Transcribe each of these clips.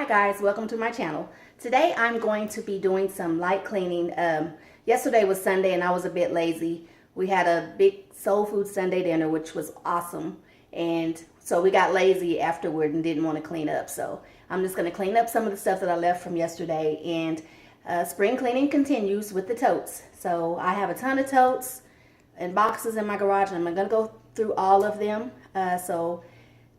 Hi guys, welcome to my channel. Today I'm going to be doing some light cleaning. Yesterday was Sunday and I was a bit lazy. We had a big soul food Sunday dinner, which was awesome. And so we got lazy afterward and didn't want to clean up. So I'm just going to clean up some of the stuff that I left from yesterday. And spring cleaning continues with the totes. So I have a ton of totes and boxes in my garage and I'm going to go through all of them.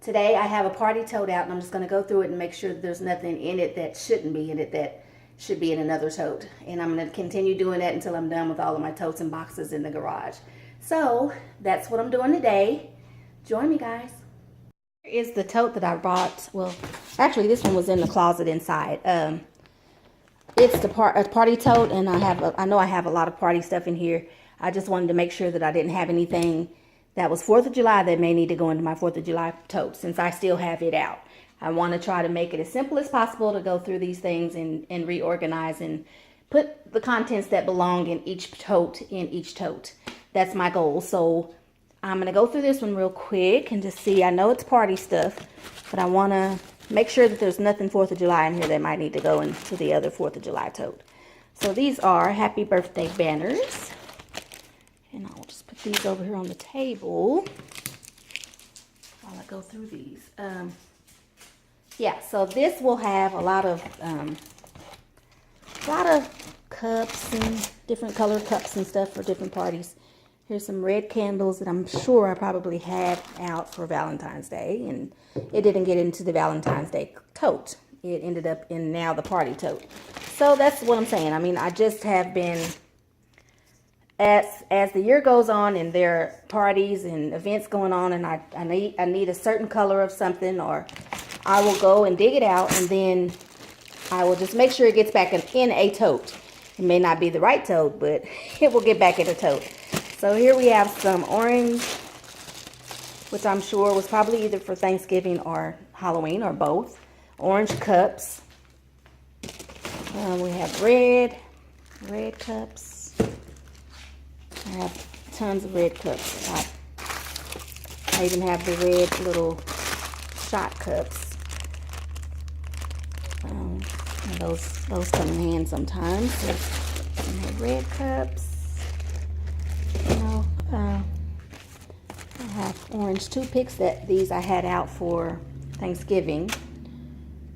Today I have a party tote out and I'm just going to go through it and make sure that there's nothing in it that shouldn't be in it that should be in another tote. And I'm going to continue doing that until I'm done with all of my totes and boxes in the garage. So that's what I'm doing today. Join me, guys. Here is the tote that I bought. Well, actually this one was in the closet inside. It's the party tote, and I know I have a lot of party stuff in here. I just wanted to make sure that I didn't have anything that was 4th of July that may need to go into my 4th of July tote since I still have it out. I want to try to make it as simple as possible to go through these things and reorganize and put the contents that belong in each tote in each tote. That's my goal. So I'm going to go through this one real quick and just see. I know it's party stuff, but I want to make sure that there's nothing 4th of July in here that might need to go into the other 4th of July tote. So these are happy birthday banners. And I'll just put these over here on the table while I go through these. Yeah, so this will have a lot of cups and different colored cups and stuff for different parties. Here's some red candles that I'm sure I probably had out for Valentine's Day, and it didn't get into the Valentine's Day tote. It ended up in now the party tote. So that's what I'm saying. I mean, I just have been, as the year goes on and there are parties and events going on, and I need a certain color of something, or I will go and dig it out, and then I will just make sure it gets back in a tote. It may not be the right tote, but it will get back in a tote. So here we have some orange, which I'm sure was probably either for Thanksgiving or Halloween or both. Orange cups. We have red cups. I have tons of red cups. I even have the red little shot cups. And those come in hand sometimes. So I have red cups. I have orange toothpicks. These I had out for Thanksgiving.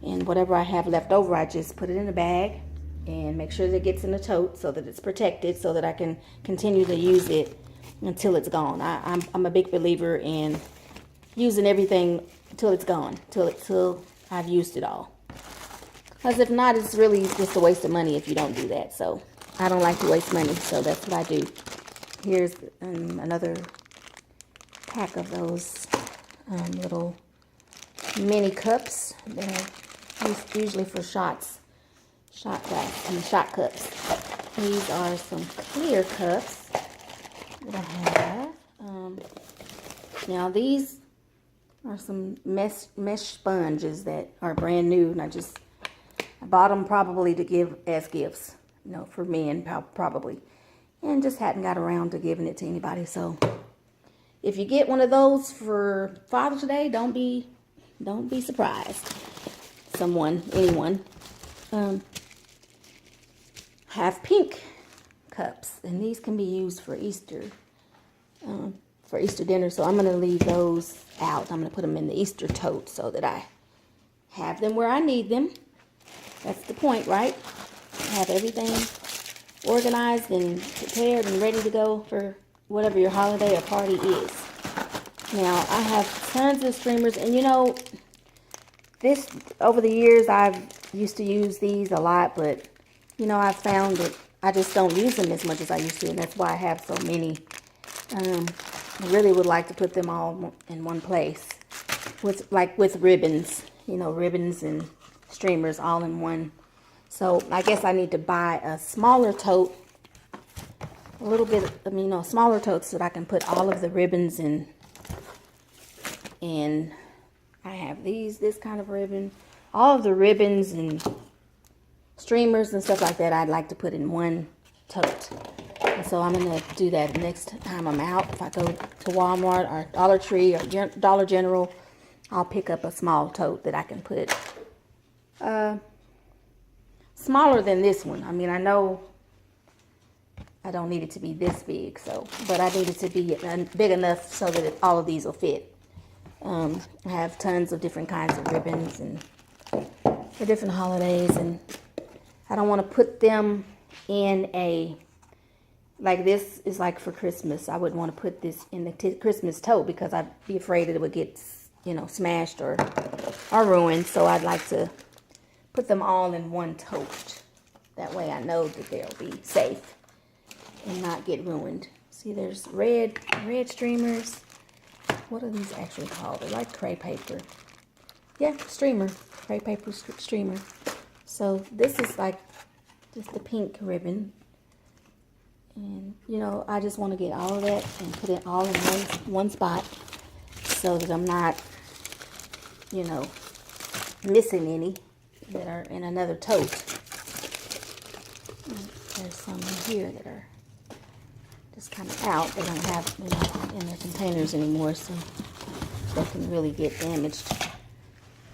And whatever I have left over, I just put it in a bag and make sure that it gets in the tote so that it's protected, so that I can continue to use it until it's gone. I'm a big believer in using everything till it's gone, till I've used it all. Because if not, it's really just a waste of money if you don't do that. So I don't like to waste money, so that's what I do. Here's another pack of those little mini cups. They're usually for shot cups. These are some clear cups that I have. Now these are some mesh sponges that are brand new, and I bought them probably to give as gifts, for men probably, and just hadn't got around to giving it to anybody. So if you get one of those for Father's Day, don't be surprised. Anyone. Have pink cups, and these can be used for Easter dinner. So I'm going to leave those out. I'm going to put them in the Easter tote so that I have them where I need them. That's the point, right? Have everything organized and prepared and ready to go for whatever your holiday or party is. Now, I have tons of streamers, and this, over the years, I've used to use these a lot, but, I've found that I just don't use them as much as I used to, and that's why I have so many. I really would like to put them all in one place, with ribbons, ribbons and streamers all in one. So I guess I need to buy a smaller tote, smaller totes so that I can put all of the ribbons in. And I have this kind of ribbon. All of the ribbons and streamers and stuff like that I'd like to put in one tote. And so I'm going to do that next time I'm out. If I go to Walmart or Dollar Tree or Dollar General, I'll pick up a small tote that I can put Smaller than this one. I mean, I know I don't need it to be this big, so, but I need it to be big enough so that all of these will fit. I have tons of different kinds of ribbons and for different holidays, and I don't want to put them in a, like this is like for Christmas. I wouldn't want to put this in the Christmas tote because I'd be afraid that it would get, you know, smashed or ruined. So I'd like to put them all in one tote. That way I know that they'll be safe and not get ruined. See, there's red streamers. What are these actually called? They're like crepe paper. Yeah, streamer. Crepe paper streamer. So this is like just the pink ribbon. And, you know, I just want to get all of that and put it all in one spot so that I'm not, you know, missing any that are in another tote. There's some in here that are just kind of out. They don't have, they're not in their containers anymore, so they can really get damaged.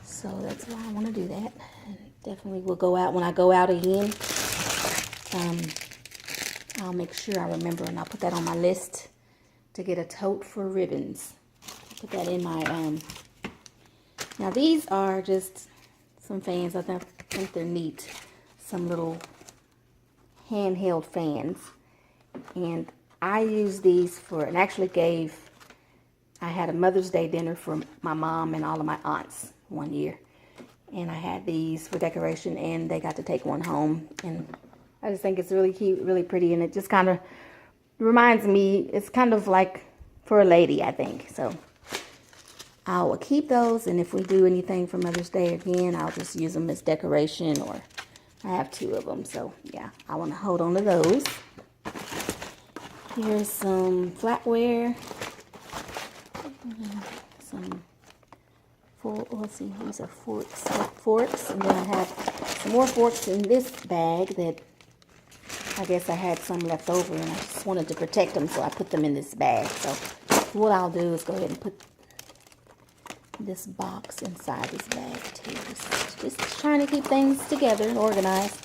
So that's why I want to do that. And definitely will go out when I go out again. I'll make sure I remember, and I'll put that on my list to get a tote for ribbons. Put that in my, now these are just some fans. I think they're neat. Some little handheld fans. And I use these for, and actually I had a Mother's Day dinner for my mom and all of my aunts one year. And I had these for decoration, and they got to take one home. And I just think it's really cute, really pretty, and it just kind of reminds me, it's kind of like for a lady, I think. So I will keep those, and if we do anything for Mother's Day again, I'll just use them as decoration, or I have 2 of them. So yeah, I want to hold on to those. Here's some flatware. Some, let's see, these are forks, and then I have some more forks in this bag that I guess I had some left over, and I just wanted to protect them, so I put them in this bag. So what I'll do is go ahead and put this box inside this bag too. Just trying to keep things together and organized.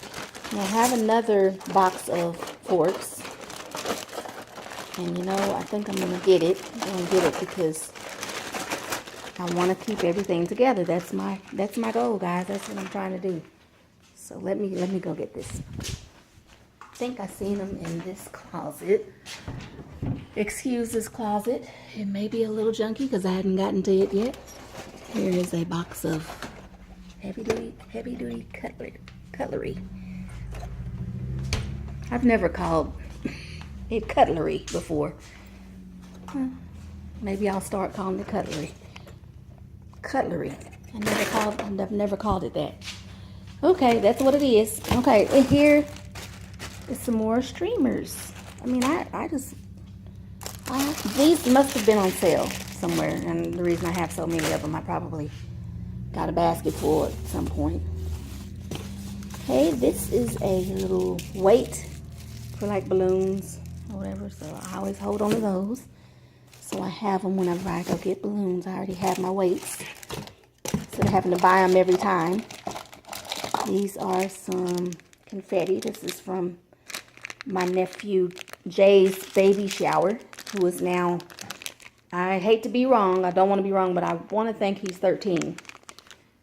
And I have another box of forks, and you know, I think I'm gonna get it. I'm gonna get it because I want to keep everything together. That's my goal, guys. That's what I'm trying to do. So let me go get this. I think I seen them in this closet. Excuse this closet. It may be a little junky because I hadn't gotten to it yet. Here is a box of heavy duty cutlery. I've never called it cutlery before. Maybe I'll start calling it cutlery. Cutlery. I've never called it that. Okay, that's what it is. Okay, and here is some more streamers. I mean, these must have been on sale somewhere, and the reason I have so many of them, I probably got a basket full at some point. Okay, this is a little weight for like balloons or whatever, so I always hold on to those. So I have them whenever I go get balloons. I already have my weights, instead of having to buy them every time. These are some confetti. This is from my nephew Jay's baby shower, who is now, I hate to be wrong, I don't want to be wrong, but I want to think he's 13.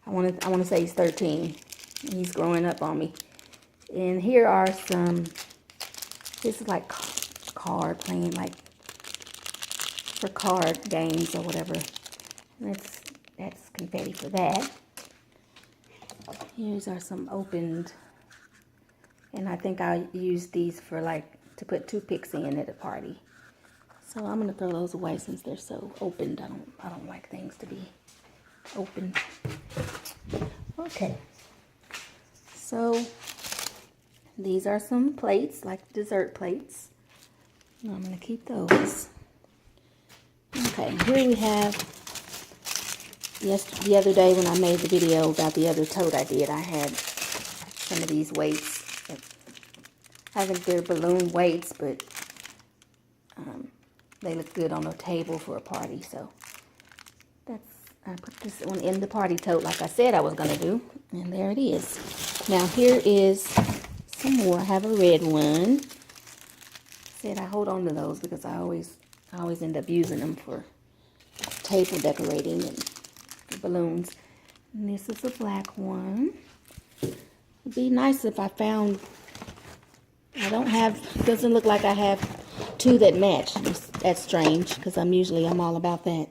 I want to say he's 13. He's growing up on me. And here are some, this is like card playing, like for card games or whatever. That's confetti for that. Here's are some opened, and I think I use these for like to put toothpicks in at a party. So I'm gonna throw those away since they're so opened. I don't like things to be open. Okay. So these are some plates, like dessert plates. And I'm gonna keep those. Okay, here we have, the other day when I made the video about the other tote I did, I had some of these weights. I think they're balloon weights, but they look good on a table for a party. So I put this one in the party tote like I said I was going to do. And there it is. Now here is some more. I have a red one. Said I hold on to those because I always end up using them for table decorating and balloons. And this is a black one. It'd be nice if I found, doesn't look like I have two that match. That's strange because I'm all about that.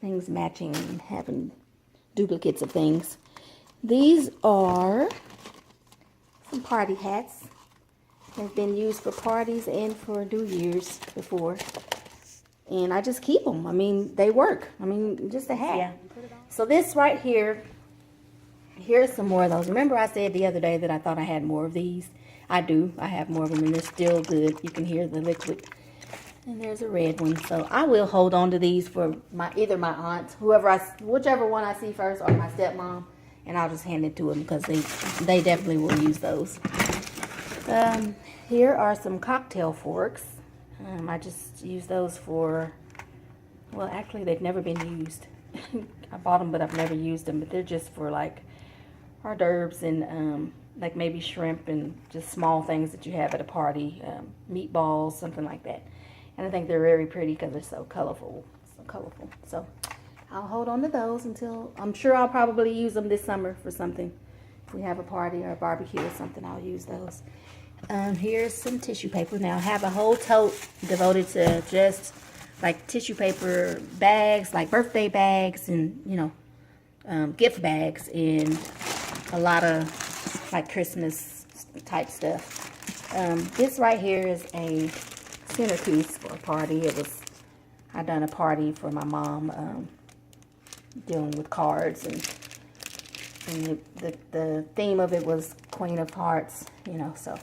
Things matching and having duplicates of things. These are some party hats. They've been used for parties and for New Year's before. And I just keep them. I mean, they work. I mean, just a hat. Yeah. So this right here, here's some more of those. Remember I said the other day that I thought I had more of these? I do. I have more of them and they're still good. You can hear the liquid. And there's a red one. So I will hold on to these for either my aunt, whichever one I see first, or my stepmom. And I'll just hand it to them because they definitely will use those. Here are some cocktail forks. I just use those for, well, actually they've never been used. I bought them, but I've never used them. But they're just for like hors d'oeuvres and like maybe shrimp and just small things that you have at a party, meatballs, something like that. And I think they're very pretty because they're so colorful. So I'll hold on to those until, I'm sure I'll probably use them this summer for something. If we have a party or a barbecue or something, I'll use those. Here's some tissue paper. Now I have a whole tote devoted to just like tissue paper bags, like birthday bags and, you know, gift bags and a lot of like Christmas type stuff. This right here is a centerpiece for a party. I done a party for my mom, dealing with cards, and the theme of it was Queen of Hearts, you know, so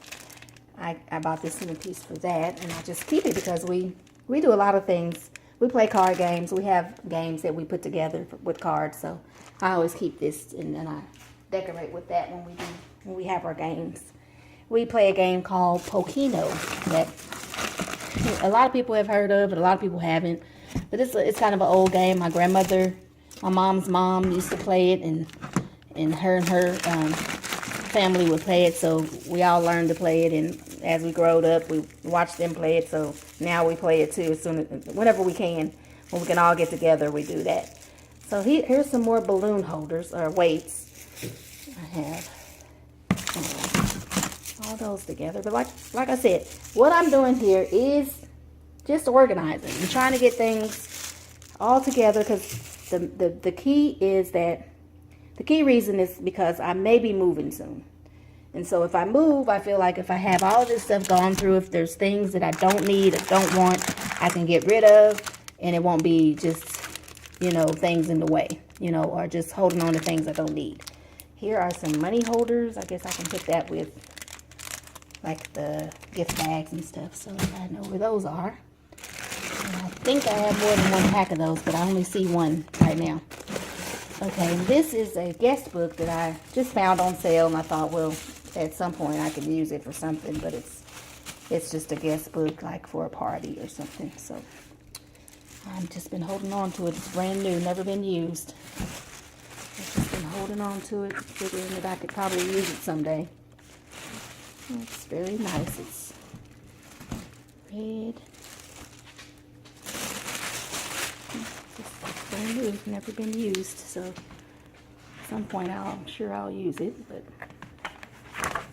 I bought this centerpiece for that, and I just keep it because we do a lot of things. We play card games. We have games that we put together with cards, so I always keep this, and then I decorate with that when we have our games. We play a game called Pokino that a lot of people have heard of, but a lot of people haven't. But it's kind of an old game. My grandmother, my mom's mom used to play it, and her family would play it, so we all learned to play it. And as we growed up, we watched them play it, so now we play it too. Whenever we can, when we can all get together, we do that. So here's some more balloon holders or weights. I have all those together, but like I said, what I'm doing here is just organizing and trying to get things all together, because the key reason is because I may be moving soon. And so if I move, I feel like if I have all this stuff gone through, if there's things that I don't need or don't want, I can get rid of, and it won't be just, you know, things in the way, you know, or just holding on to things I don't need. Here are some money holders. I guess I can put that with like the gift bags and stuff, so I know where those are. And I think I have more than one pack of those, but I only see one right now. Okay, this is a guest book that I just found on sale, and I thought, well, at some point I could use it for something, but it's just a guest book, like for a party or something. So I've just been holding on to it. It's brand new, never been used. I've just been holding on to it, figuring that I could probably use it someday. It's very nice. It's red. It's brand new, never been used, so at some point I'm sure I'll use it, but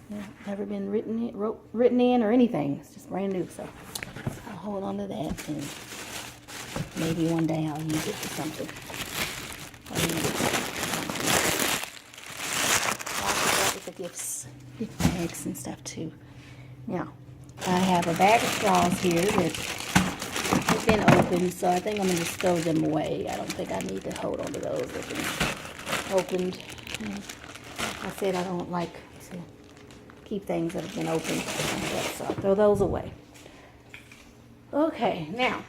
yeah, never been written in or anything. It's just brand new, so I'll hold on to that, and maybe one day I'll use it for something. Gift bags and stuff too. Now, I have a bag of straws here that have been opened, so I think I'm going to just throw them away. I don't think I need to hold on to those. They've been opened. I said I don't like to keep things that have been opened, so I'll throw those away. Okay, now,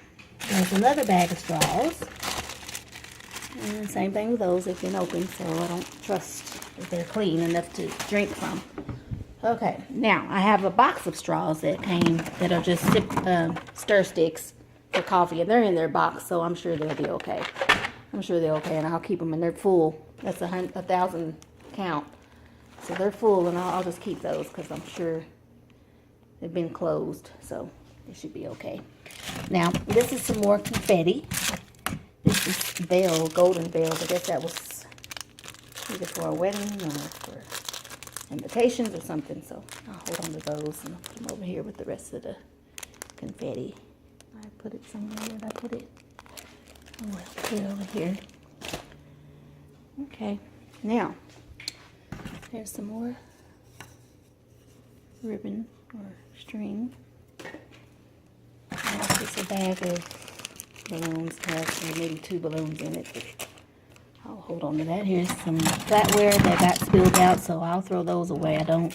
there's another bag of straws. And same thing with those. They've been opened, so I don't trust if they're clean enough to drink from. Okay, now I have a box of straws that are just stir sticks for coffee, and they're in their box, so I'm sure they'll be okay. I'm sure they're okay, and I'll keep them, and they're full. That's 1,000 count. So they're full, and I'll just keep those because I'm sure they've been closed. So they should be okay. Now, this is some more confetti. This is veil, golden veils. I guess that was either for a wedding or for invitations or something. So I'll hold on to those and I'll put them over here with the rest of the confetti. I put it somewhere. Where did I put it? Oh, I'll put it over here. Okay. Now, there's some more ribbon or string. It's a bag of balloons, has maybe 2 balloons in it. But I'll hold on to that. Here's some flatware that got spilled out, so I'll throw those away. I don't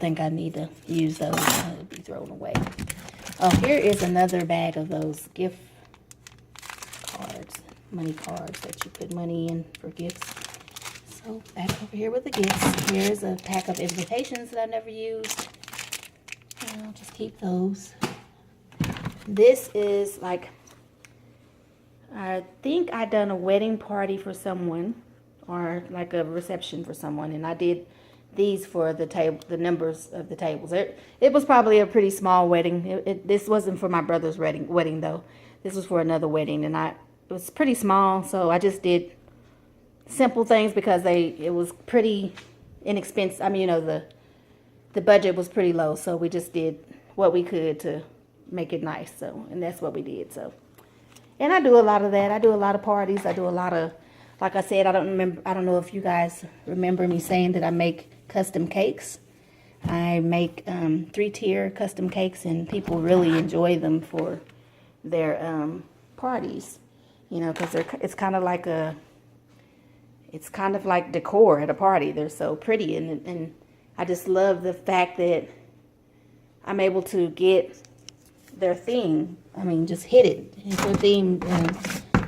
think I need to use those. They'll be thrown away. Oh, here is another bag of those gift cards, money cards that you put money in for gifts. So back over here with the gifts. Here's a pack of invitations that I never used. And I'll just keep those. This is like, I think I done a wedding party for someone, or like a reception for someone, and I did these for the table, the numbers of the tables. It was probably a pretty small wedding. This wasn't for my brother's wedding though. This was for another wedding, and it was pretty small, so I just did simple things because it was pretty inexpensive. I mean, you know, the budget was pretty low, so we just did what we could to make it nice. So, and that's what we did. So, and I do a lot of that. I do a lot of parties. I do a lot of, like I said, I don't know if you guys remember me saying that I make custom cakes. I make 3-tier custom cakes, and people really enjoy them for their parties. You know, because it's kind of like decor at a party. They're so pretty, and I just love the fact that I'm able to get their theme. I mean, just hit it. It's their theme,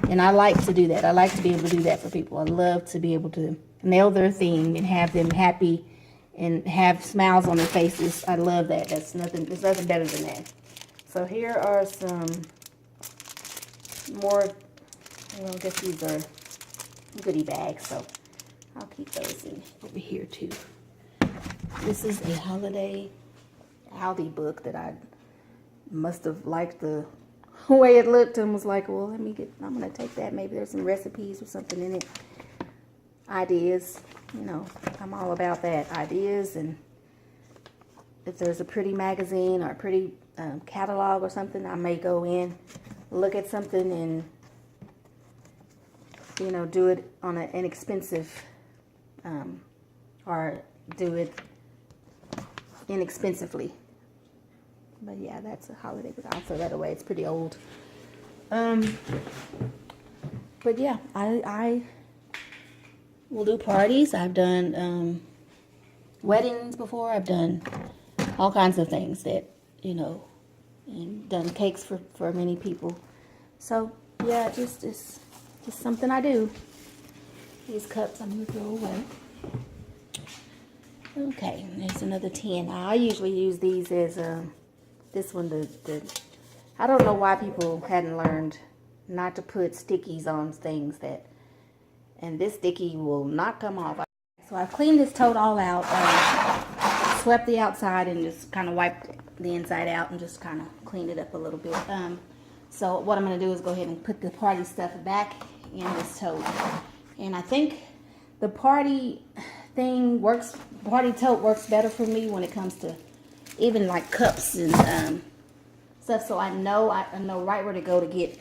and I like to do that. I like to be able to do that for people. I love to be able to nail their theme and have them happy and have smiles on their faces. I love that. There's nothing better than that. So here are some more, well, I guess these are goodie bags, so I'll keep those in over here too. This is a holiday Aldi book that I must have liked the way it looked and was like, well, I'm gonna take that. Maybe there's some recipes or something in it. Ideas, you know, I'm all about that. Ideas, and if there's a pretty magazine or a pretty catalog or something, I may go in, look at something, and you know, do it on an inexpensive, or do it inexpensively. But yeah, that's a holiday book. I'll throw that away. It's pretty old. But yeah, I will do parties. I've done weddings before. I've done all kinds of things that, you know, and done cakes for many people. So yeah, it's something I do. These cups I'm going to throw away. Okay, there's another tin. I usually use these as this one, I don't know why people hadn't learned not to put stickies on things and this sticky will not come off. So I've cleaned this tote all out, swept the outside and just kind of wiped the inside out and just kind of cleaned it up a little bit. So what I'm going to do is go ahead and put the party stuff back in this tote. And I think the party tote works better for me when it comes to even like cups and stuff. So I know right where to go to get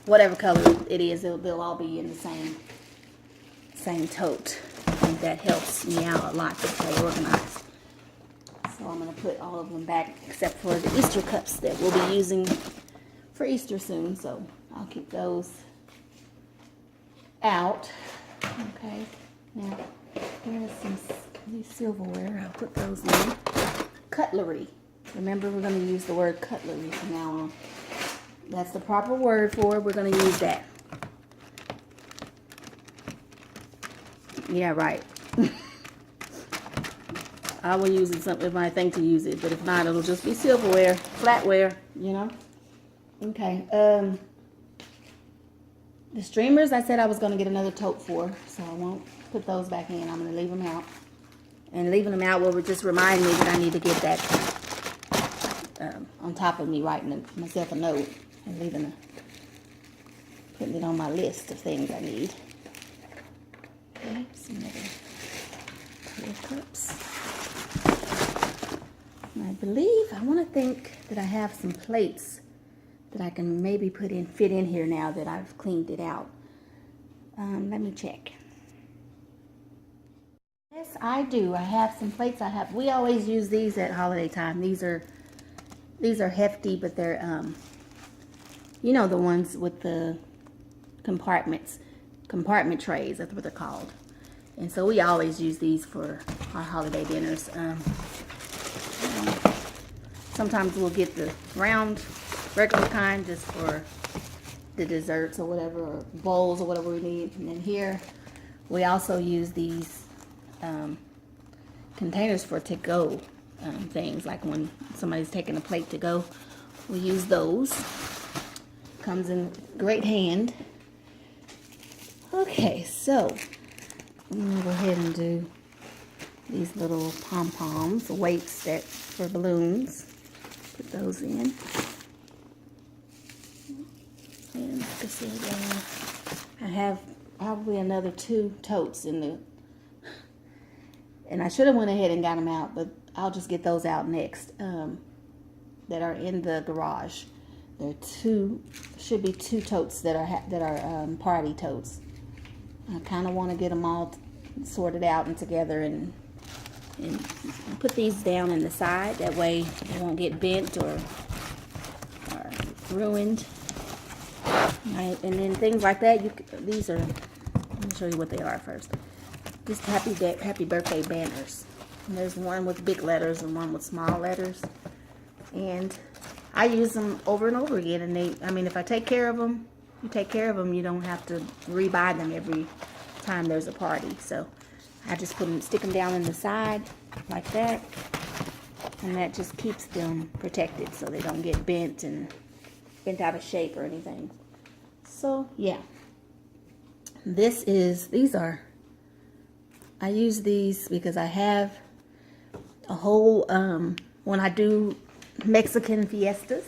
whatever color it is. They'll all be in the same tote. And that helps me out a lot to stay organized. So I'm going to put all of them back except for the Easter cups that we'll be using for Easter soon. So I'll keep those out. Okay, now here's some silverware. I'll put those in. Cutlery. Remember, we're going to use the word cutlery from now on. That's the proper word for it. We're going to use that. Yeah, right. I will use it if I think to use it, but if not, it'll just be silverware, flatware, you know. Okay. The streamers, I said I was going to get another tote for, so I won't put those back in. I'm going to leave them out. And leaving them out will just remind me that I need to get that on top of me, writing myself a note and putting it on my list of things I need. Okay, some other clear cups. And I want to think that I have some plates that I can maybe fit in here now that I've cleaned it out. Let me check. Yes, I do. I have some plates. We always use these at holiday time. These are hefty, but they're you know, the ones with the compartment trays. That's what they're called. And so we always use these for our holiday dinners. Sometimes we'll get the round, regular kind just for the desserts or whatever, or bowls or whatever we need. And then here we also use these containers for to-go things, like when somebody's taking a plate to go, we use those. Comes in great hand. Okay, so I'm gonna go ahead and do these little pom-poms, weights for balloons. Put those in. And like I said, I have probably another 2 totes in the, and I should have went ahead and got them out, but I'll just get those out next, that are in the garage. There should be 2 totes that are party totes. I kind of want to get them all sorted out and together and put these down in the side. That way they won't get bent or ruined. Right, and then things like that. These are. Let me show you what they are first. Just happy birthday banners. And there's one with big letters and one with small letters. And I use them over and over again. And I mean, if I take care of them, you take care of them. You don't have to rebuy them every time there's a party. So I just stick them down in the side like that. And that just keeps them protected so they don't get bent out of shape or anything. So yeah, I use these because I have a whole, when I do Mexican fiestas,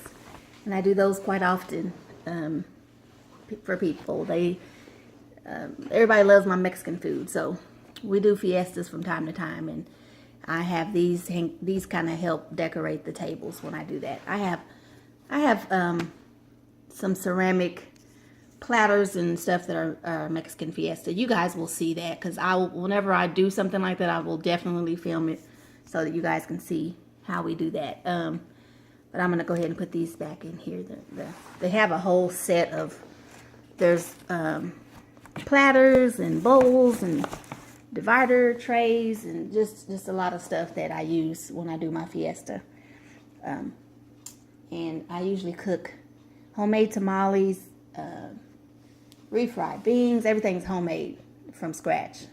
and I do those quite often for people. Everybody loves my Mexican food, so we do fiestas from time to time, and I have these kind of help decorate the tables when I do that. I have some ceramic platters and stuff that are Mexican fiesta. You guys will see that, because whenever I do something like that, I will definitely film it so that you guys can see how we do that. But I'm gonna go ahead and put these back in here. They have a whole set of, there's platters and bowls and divider trays and just a lot of stuff that I use when I do my fiesta. And I usually cook homemade tamales, refried beans. Everything's homemade from scratch.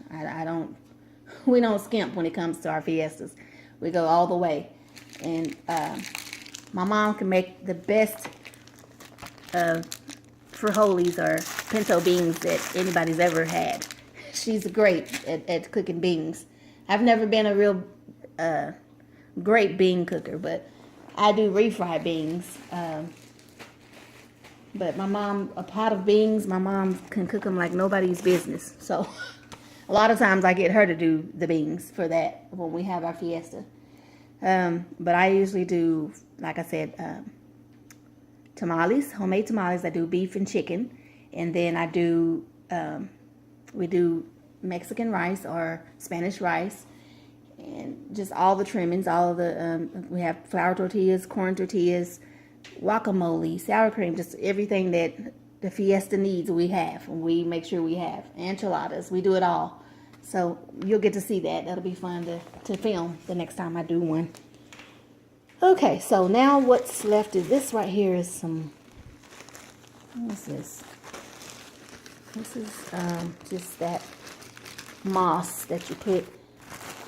We don't skimp when it comes to our fiestas. We go all the way. And my mom can make the best frijoles or pinto beans that anybody's ever had. She's great at cooking beans. I've never been a real great bean cooker, but I do refried beans. But my mom, a pot of beans, my mom can cook them like nobody's business. So a lot of times I get her to do the beans for that when we have our fiesta. But I usually do, like I said, tamales, homemade tamales. I do beef and chicken. And then I do, we do Mexican rice or Spanish rice. And just all the trimmings, all of the, we have flour tortillas, corn tortillas, guacamole, sour cream, just everything that the fiesta needs we have. And we make sure we have. Enchiladas, we do it all. So you'll get to see that. That'll be fun to film the next time I do one. Okay, so now what's left is this right here is some, what's this? This is just that moss that you put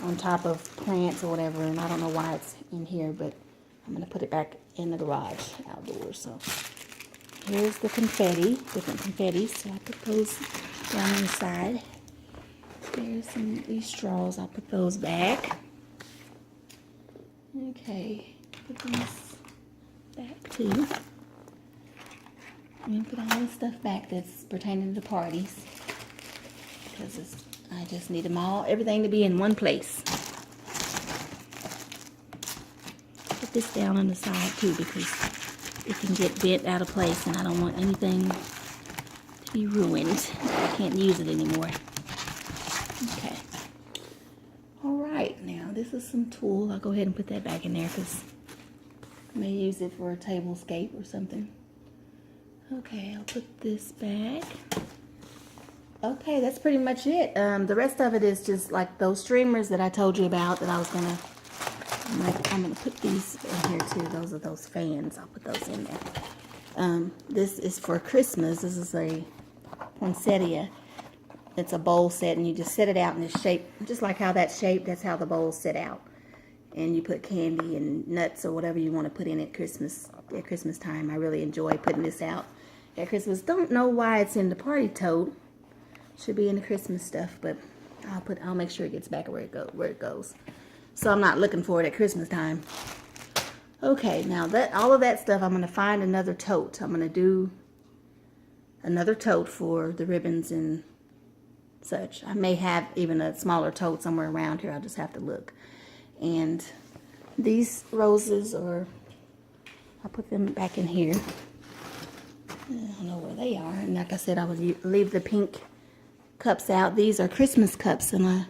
on top of plants or whatever, and I don't know why it's in here, but I'm going to put it back in the garage outdoors. So Here's the confetti, different confetti. So I put those down on the side. There's these straws. I'll put those back. Okay, put these back too. I'm gonna put all the stuff back that's pertaining to parties because I just need them all, everything to be in one place. Put this down on the side too because it can get bent out of place and I don't want anything to be ruined. I can't use it anymore. Okay. Alright, now this is some tulle. I'll go ahead and put that back in there because I may use it for a tablescape or something. Okay, I'll put this back. Okay, that's pretty much it. The rest of it is just like those streamers that I told you about that I was gonna, I'm gonna put these in here too. Those are those fans. I'll put those in there. This is for Christmas. This is a poinsettia. It's a bowl set and you just set it out in this shape. Just like how that's shaped, that's how the bowl's set out. And you put candy and nuts or whatever you want to put in at Christmas time. I really enjoy putting this out at Christmas. Don't know why it's in the party tote. Should be in the Christmas stuff, but I'll make sure it gets back where it goes. So I'm not looking for it at Christmas time. Okay, now that all of that stuff, I'm gonna find another tote. I'm gonna do another tote for the ribbons and such. I may have even a smaller tote somewhere around here. I'll just have to look. And these roses I'll put them back in here. I don't know where they are. And like I said, I would leave the pink cups out. These are Christmas cups and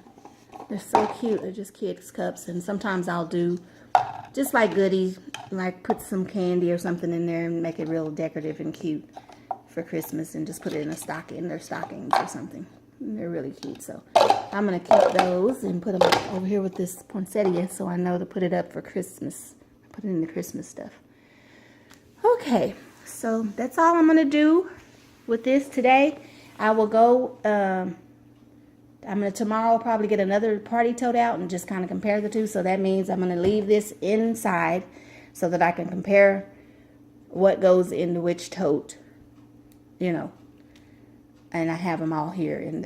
they're so cute. They're just kids cups. And sometimes I'll do just like goodies, like put some candy or something in there and make it real decorative and cute for Christmas and just put it in their stockings or something. And they're really cute. So I'm going to keep those and put them over here with this poinsettia so I know to put it up for Christmas. Put it in the Christmas stuff. Okay, so that's all I'm going to do with this today. I will go, tomorrow I'll probably get another party tote out and just kind of compare the two. So that means I'm going to leave this inside so that I can compare what goes into which tote, you know. And I have them all here in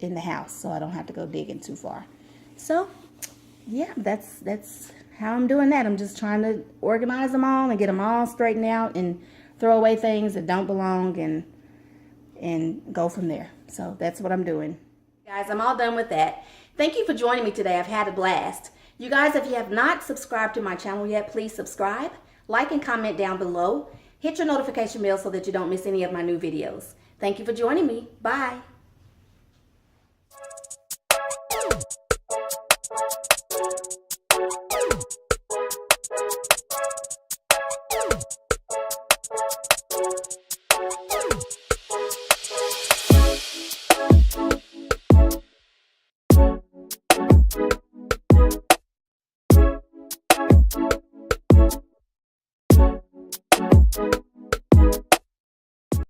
the house, so I don't have to go digging too far. So, yeah, that's how I'm doing that. I'm just trying to organize them all and get them all straightened out and throw away things that don't belong and go from there. So that's what I'm doing. Guys, I'm all done with that. Thank you for joining me today. I've had a blast. You guys, if you have not subscribed to my channel yet, please subscribe, like and comment down below. Hit your notification bell so that you don't miss any of my new videos. Thank you for joining me. Bye.